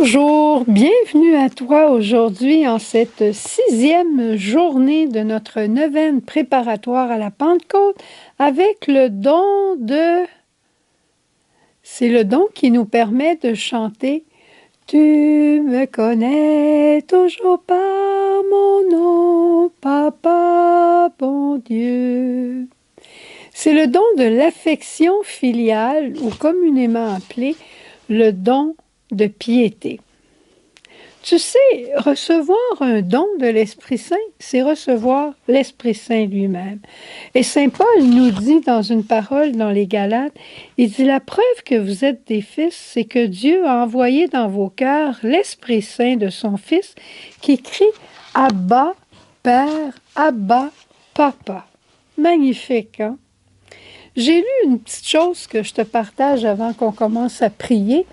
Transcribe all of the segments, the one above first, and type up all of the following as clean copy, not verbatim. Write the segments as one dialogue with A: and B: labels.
A: Bonjour, bienvenue à toi aujourd'hui en cette 6e journée de notre neuvaine préparatoire à la Pentecôte avec le don de... C'est le don qui nous permet de chanter « Tu me connais toujours par mon nom, Papa, bon Dieu ». C'est le don de l'affection filiale ou communément appelé le don de piété. Tu sais, recevoir un don de l'Esprit Saint, c'est recevoir l'Esprit Saint lui-même. Et Saint Paul nous dit dans une parole dans les Galates, il dit « La preuve que vous êtes des fils, c'est que Dieu a envoyé dans vos cœurs l'Esprit Saint de son Fils qui crie « Abba, Père, Abba, Papa ». Magnifique, hein? J'ai lu une petite chose que je te partage avant qu'on commence à prier.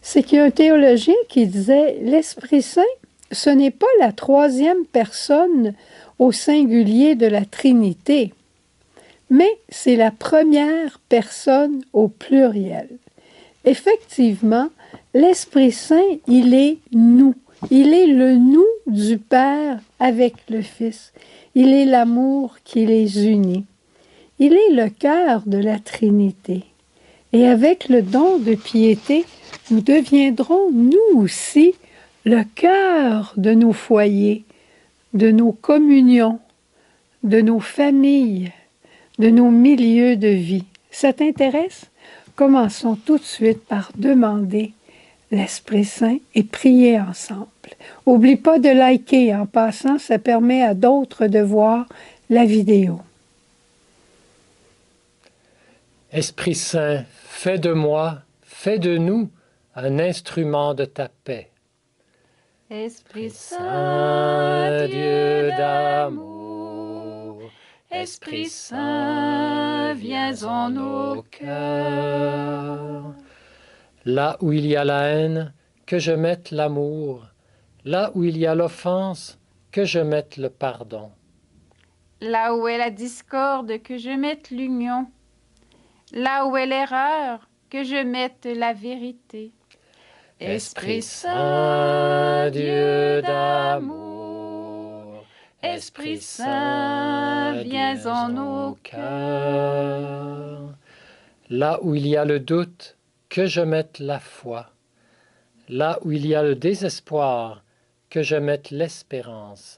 A: C'est qu'il y a un théologien qui disait « L'Esprit Saint, ce n'est pas la troisième personne au singulier de la Trinité, mais c'est la première personne au pluriel. » Effectivement, l'Esprit Saint, il est nous. Il est le nous du Père avec le Fils. Il est l'amour qui les unit. Il est le cœur de la Trinité. Et avec le don de piété, nous deviendrons, nous aussi, le cœur de nos foyers, de nos communions, de nos familles, de nos milieux de vie. Ça t'intéresse? Commençons tout de suite par demander l'Esprit Saint et prier ensemble. Oublie pas de liker en passant, ça permet à d'autres de voir la vidéo.
B: Esprit Saint, fais de moi, fais de nous un instrument de ta paix.
C: Esprit Saint, Dieu d'amour, Esprit Saint, viens en nos cœurs.
B: Là où il y a la haine, que je mette l'amour. Là où il y a l'offense, que je mette le pardon.
C: Là où est la discorde, que je mette l'union. Là où est l'erreur, que je mette la vérité. Esprit Saint, Dieu d'amour, Esprit Saint, viens en nos cœurs.
B: Là où il y a le doute, que je mette la foi. Là où il y a le désespoir, que je mette l'espérance.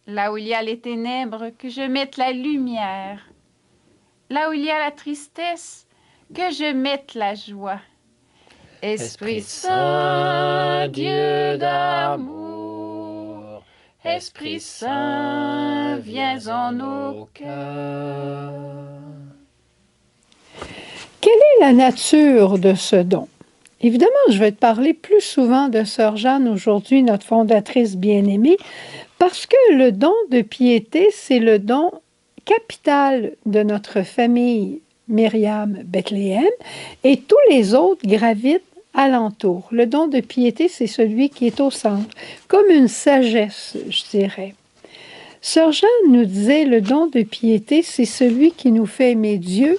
C: Là où il y a les ténèbres, que je mette la lumière. Là où il y a la tristesse, que je mette la joie. Esprit Saint, Dieu d'amour, Esprit Saint, viens en nos cœurs.
A: Quelle est la nature de ce don? Évidemment, je vais te parler plus souvent de Sœur Jeanne aujourd'hui, notre fondatrice bien-aimée, parce que le don de piété, c'est le don capital de notre famille Myriam Bethléem, et tous les autres gravitent alentour. Le don de piété, c'est celui qui est au centre, comme une sagesse, je dirais. Sœur Jeanne nous disait, le don de piété, c'est celui qui nous fait aimer Dieu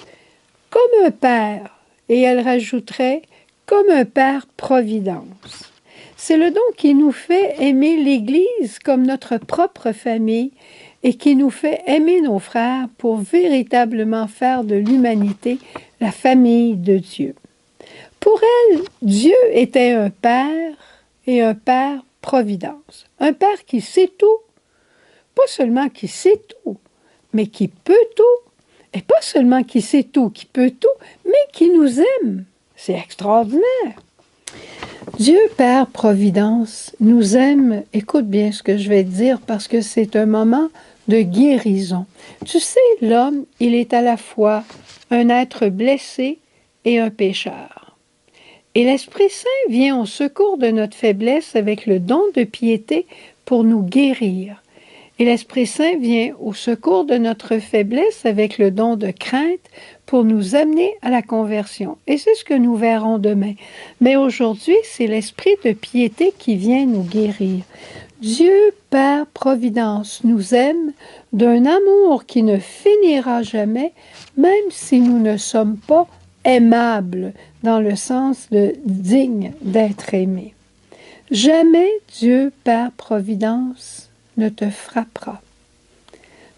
A: comme un père, et elle rajouterait, comme un père providence. C'est le don qui nous fait aimer l'Église comme notre propre famille et qui nous fait aimer nos frères pour véritablement faire de l'humanité la famille de Dieu. Pour elle, Dieu était un père et un père providence. Un père qui sait tout, pas seulement qui sait tout, mais qui peut tout. Et pas seulement qui sait tout, qui peut tout, mais qui nous aime. C'est extraordinaire. Dieu Père Providence nous aime. Écoute bien ce que je vais te dire parce que c'est un moment de guérison. Tu sais, l'homme, il est à la fois un être blessé et un pécheur. Et l'Esprit Saint vient au secours de notre faiblesse avec le don de piété pour nous guérir. Et l'Esprit Saint vient au secours de notre faiblesse avec le don de crainte pour nous amener à la conversion. Et c'est ce que nous verrons demain. Mais aujourd'hui, c'est l'Esprit de piété qui vient nous guérir. Dieu, Père Providence, nous aime d'un amour qui ne finira jamais, même si nous ne sommes pas aimable dans le sens de digne d'être aimé. Jamais Dieu, Père Providence, ne te frappera.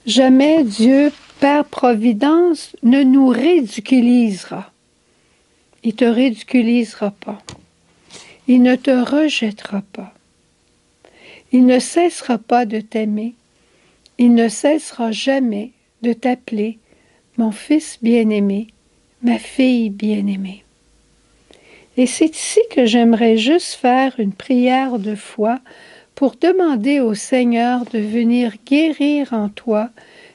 A: Jamais Dieu, Père Providence, ne nous ridiculisera. Il ne te ridiculisera pas. Il ne te rejettera pas. Il ne cessera pas de t'aimer. Il ne cessera jamais de t'appeler mon fils bien-aimé, ma fille bien-aimée. Et c'est ici que j'aimerais juste faire une prière de foi pour demander au Seigneur de venir guérir en toi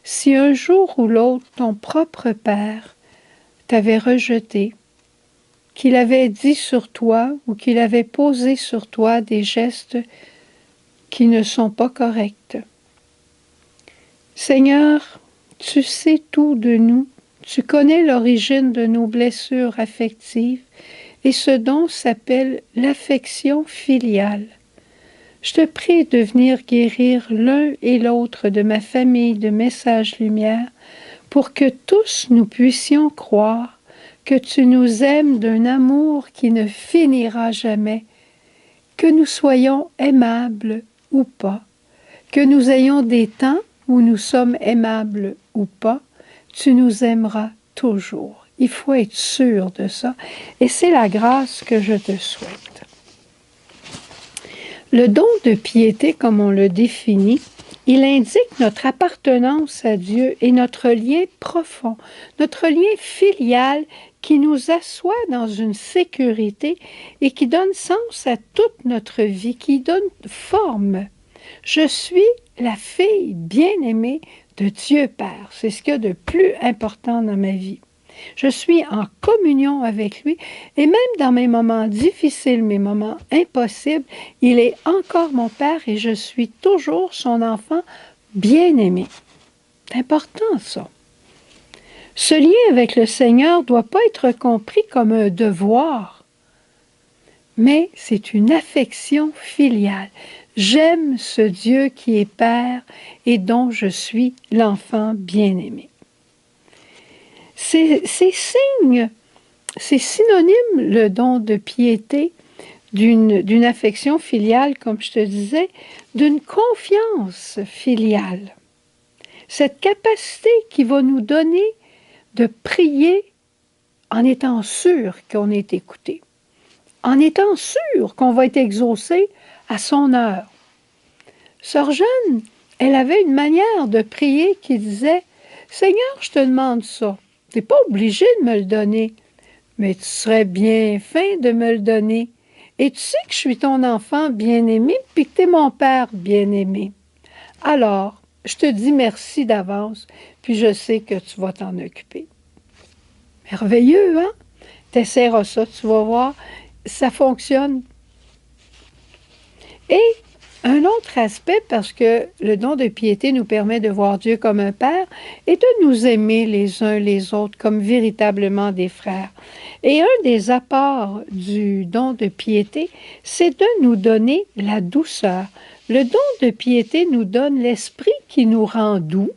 A: si un jour ou l'autre ton propre Père t'avait rejeté, qu'il avait dit sur toi ou qu'il avait posé sur toi des gestes qui ne sont pas corrects. Seigneur, tu sais tout de nous, tu connais l'origine de nos blessures affectives et ce don s'appelle l'affection filiale. Je te prie de venir guérir l'un et l'autre de ma famille de Message Lumière pour que tous nous puissions croire que tu nous aimes d'un amour qui ne finira jamais, que nous soyons aimables ou pas, que nous ayons des temps où nous sommes aimables ou pas, tu nous aimeras toujours. Il faut être sûr de ça, et c'est la grâce que je te souhaite. Le don de piété, comme on le définit, il indique notre appartenance à Dieu et notre lien profond, notre lien filial qui nous assoit dans une sécurité et qui donne sens à toute notre vie, qui donne forme. Je suis la fille bien-aimée de Dieu Père. C'est ce qu'il y a de plus important dans ma vie. Je suis en communion avec lui et même dans mes moments difficiles, mes moments impossibles, il est encore mon Père et je suis toujours son enfant bien-aimé. C'est important ça. Ce lien avec le Seigneur ne doit pas être compris comme un devoir, mais c'est une affection filiale. J'aime ce Dieu qui est Père et dont je suis l'enfant bien-aimé. C'est synonyme, le don de piété, d'une affection filiale, comme je te disais, d'une confiance filiale. Cette capacité qui va nous donner de prier en étant sûr qu'on est écouté, en étant sûr qu'on va être exaucé à son heure. Sœur Jeanne, elle avait une manière de prier qui disait « Seigneur, je te demande ça. Tu n'es pas obligé de me le donner, mais tu serais bien fin de me le donner. Et tu sais que je suis ton enfant bien-aimé, puis que tu es mon Père bien-aimé. Alors, je te dis merci d'avance, puis je sais que tu vas t'en occuper. » Merveilleux, hein? Tu essaieras ça, tu vas voir, ça fonctionne. Et un autre aspect, parce que le don de piété nous permet de voir Dieu comme un Père et de nous aimer les uns les autres comme véritablement des frères. Et un des apports du don de piété, c'est de nous donner la douceur. Le don de piété nous donne l'esprit qui nous rend doux,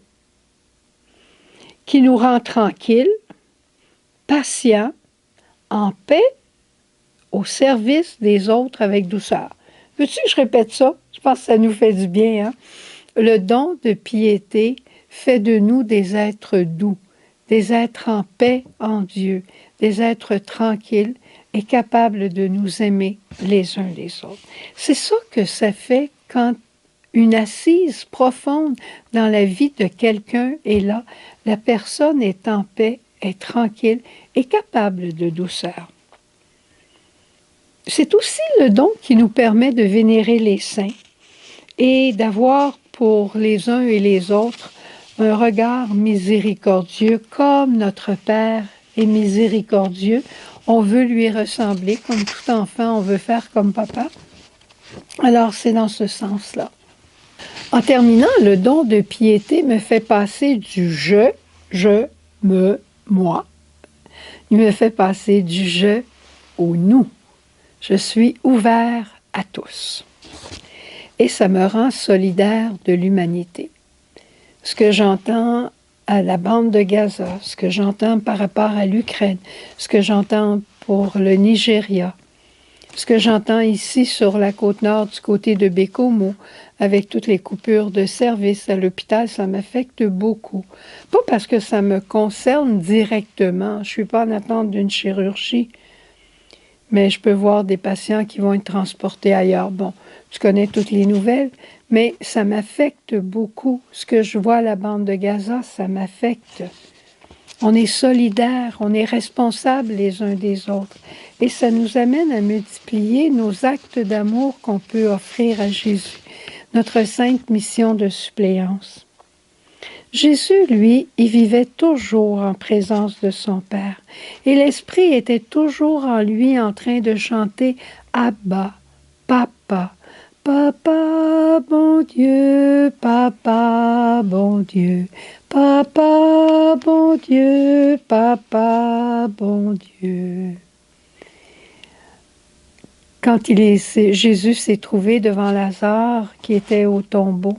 A: qui nous rend tranquille, patient, en paix, au service des autres avec douceur. Veux-tu que je répète ça? Je pense que ça nous fait du bien. Hein? Le don de piété fait de nous des êtres doux, des êtres en paix en Dieu, des êtres tranquilles et capables de nous aimer les uns les autres. C'est ça que ça fait quand une assise profonde dans la vie de quelqu'un est là. La personne est en paix, est tranquille et capable de douceur. C'est aussi le don qui nous permet de vénérer les saints et d'avoir pour les uns et les autres un regard miséricordieux comme notre Père est miséricordieux. On veut lui ressembler, comme tout enfant, on veut faire comme papa. Alors, c'est dans ce sens-là. En terminant, le don de piété me fait passer du je, me, moi. Il me fait passer du je au nous. Je suis ouvert à tous. Et ça me rend solidaire de l'humanité. Ce que j'entends à la bande de Gaza, ce que j'entends par rapport à l'Ukraine, ce que j'entends pour le Nigeria, ce que j'entends ici sur la côte nord du côté de Bécomo, avec toutes les coupures de service à l'hôpital, ça m'affecte beaucoup. Pas parce que ça me concerne directement, je ne suis pas en attente d'une chirurgie, mais je peux voir des patients qui vont être transportés ailleurs. Bon, tu connais toutes les nouvelles, mais ça m'affecte beaucoup. Ce que je vois à la bande de Gaza, ça m'affecte. On est solidaires, on est responsables les uns des autres. Et ça nous amène à multiplier nos actes d'amour qu'on peut offrir à Jésus, notre sainte mission de suppléance. Jésus, lui, il vivait toujours en présence de son Père. Et l'Esprit était toujours en lui en train de chanter « Abba, Papa, Papa, bon Dieu, Papa, bon Dieu, Papa, bon Dieu, Papa, bon Dieu. » Quand Jésus s'est trouvé devant Lazare qui était au tombeau,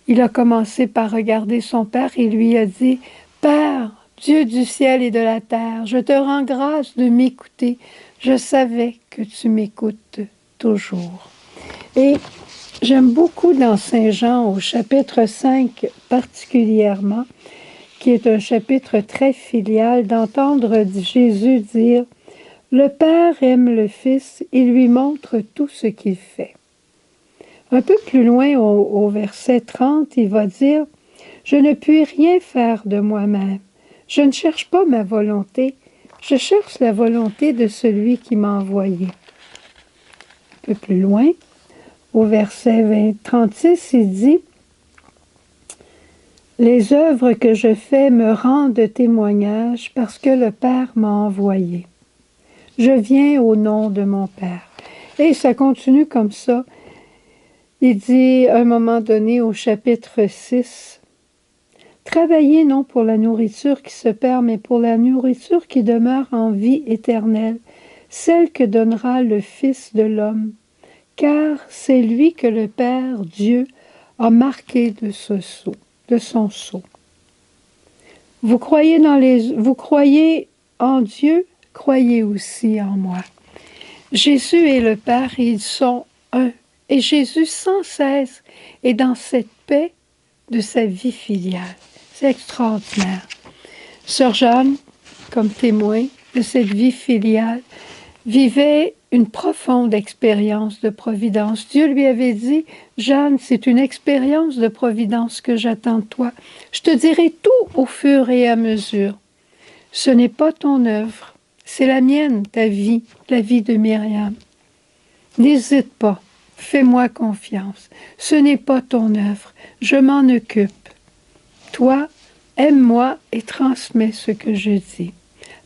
A: il a commencé par regarder son Père et lui a dit « Père, Dieu du ciel et de la terre, je te rends grâce de m'écouter. Je savais que tu m'écoutes toujours. » Et j'aime beaucoup dans Saint Jean, au chapitre 5 particulièrement, qui est un chapitre très filial, d'entendre Jésus dire « Le Père aime le Fils et lui montre tout ce qu'il fait. » Un peu plus loin, au verset 30, il va dire « Je ne puis rien faire de moi-même. Je ne cherche pas ma volonté. Je cherche la volonté de celui qui m'a envoyé. » Un peu plus loin, au verset 36, il dit « Les œuvres que je fais me rendent témoignage parce que le Père m'a envoyé. Je viens au nom de mon Père. » Et ça continue comme ça. Il dit à un moment donné au chapitre 6, « Travaillez non pour la nourriture qui se perd, mais pour la nourriture qui demeure en vie éternelle, celle que donnera le Fils de l'homme, car c'est lui que le Père Dieu a marqué de son sceau. Vous croyez en Dieu, croyez aussi en moi. » Jésus et le Père, ils sont un. Et Jésus, sans cesse, est dans cette paix de sa vie filiale. C'est extraordinaire. Sœur Jeanne, comme témoin de cette vie filiale, vivait une profonde expérience de providence. Dieu lui avait dit, « Jeanne, c'est une expérience de providence que j'attends de toi. Je te dirai tout au fur et à mesure. Ce n'est pas ton œuvre, c'est la mienne, ta vie, la vie de Myriam. N'hésite pas. Fais-moi confiance. Ce n'est pas ton œuvre. Je m'en occupe. Toi, aime-moi et transmets ce que je dis.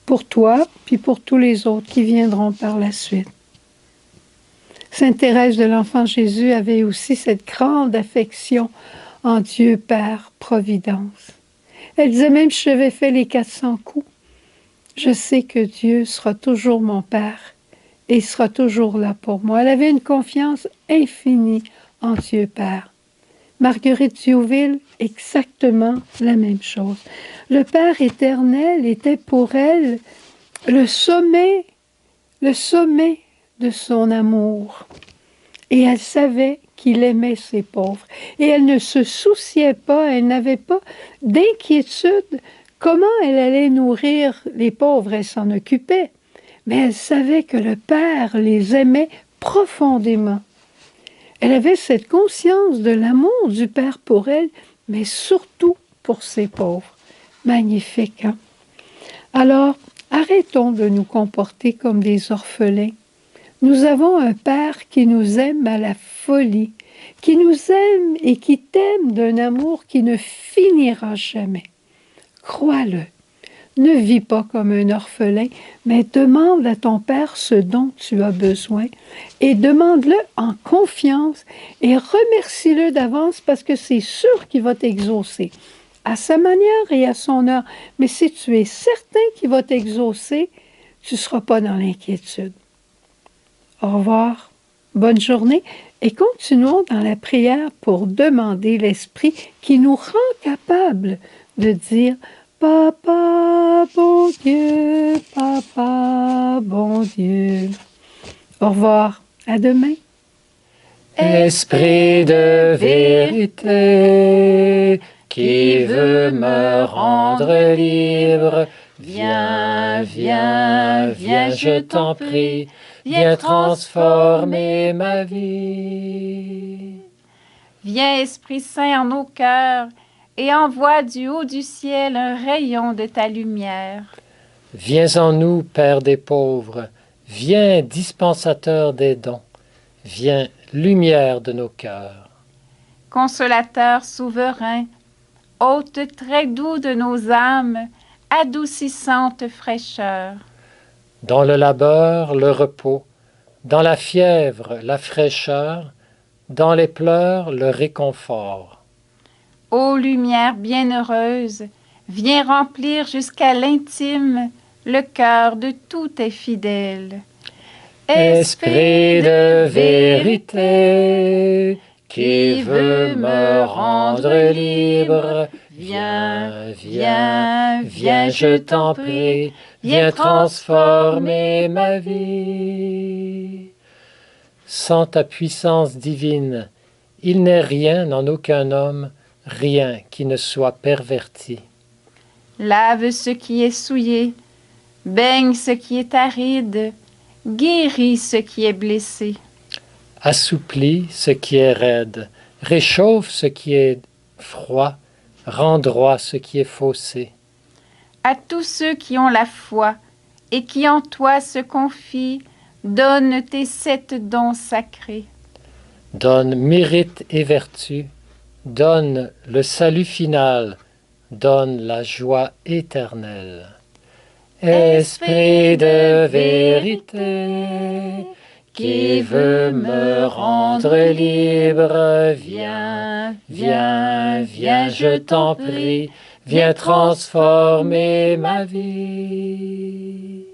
A: Pour toi, puis pour tous les autres qui viendront par la suite. » Sainte Thérèse de l'Enfant Jésus avait aussi cette grande affection en Dieu Père Providence. Elle disait même, si j'avais fait les 400 coups, je sais que Dieu sera toujours mon Père. Et il sera toujours là pour moi. Elle avait une confiance infinie en Dieu Père. Marguerite Thiouville, exactement la même chose. Le Père éternel était pour elle le sommet de son amour. Et elle savait qu'il aimait ses pauvres. Et elle ne se souciait pas, elle n'avait pas d'inquiétude. Comment elle allait nourrir les pauvres? Elle s'en occupait. Mais elle savait que le Père les aimait profondément. Elle avait cette conscience de l'amour du Père pour elle, mais surtout pour ses pauvres. Magnifique, hein? Alors, arrêtons de nous comporter comme des orphelins. Nous avons un Père qui nous aime à la folie, qui nous aime et qui t'aime d'un amour qui ne finira jamais. Crois-le. Ne vis pas comme un orphelin, mais demande à ton Père ce dont tu as besoin et demande-le en confiance et remercie-le d'avance parce que c'est sûr qu'il va t'exaucer à sa manière et à son heure. Mais si tu es certain qu'il va t'exaucer, tu ne seras pas dans l'inquiétude. Au revoir, bonne journée et continuons dans la prière pour demander l'Esprit qui nous rend capables de dire « Papa, bon Dieu, Papa, bon Dieu ». Au revoir, à demain.
B: Esprit de vérité, qui veut me rendre libre, viens, viens, viens, je t'en prie, viens transformer ma vie.
C: Viens, Esprit Saint, en nos cœurs, et envoie du haut du ciel un rayon de ta lumière.
B: Viens en nous, Père des pauvres, viens, dispensateur des dons, viens, lumière de nos cœurs.
C: Consolateur souverain, hôte très doux de nos âmes, adoucissante fraîcheur.
B: Dans le labeur, le repos, dans la fièvre, la fraîcheur, dans les pleurs, le réconfort.
C: Ô lumière bienheureuse, viens remplir jusqu'à l'intime le cœur de tous tes fidèles.
B: Esprit de vérité, qui veut me rendre libre, viens, viens, viens, je t'en prie, viens transformer ma vie. Sans ta puissance divine, il n'est rien en aucun homme, rien qui ne soit perverti.
C: Lave ce qui est souillé, baigne ce qui est aride, guéris ce qui est blessé.
B: Assouplis ce qui est raide, réchauffe ce qui est froid, rends droit ce qui est faussé.
C: À tous ceux qui ont la foi et qui en toi se confient, donne tes 7 dons sacrés.
B: Donne mérite et vertu, donne le salut final, donne la joie éternelle. Esprit de vérité, qui veut me rendre libre, viens, viens, viens, je t'en prie, viens transformer ma vie.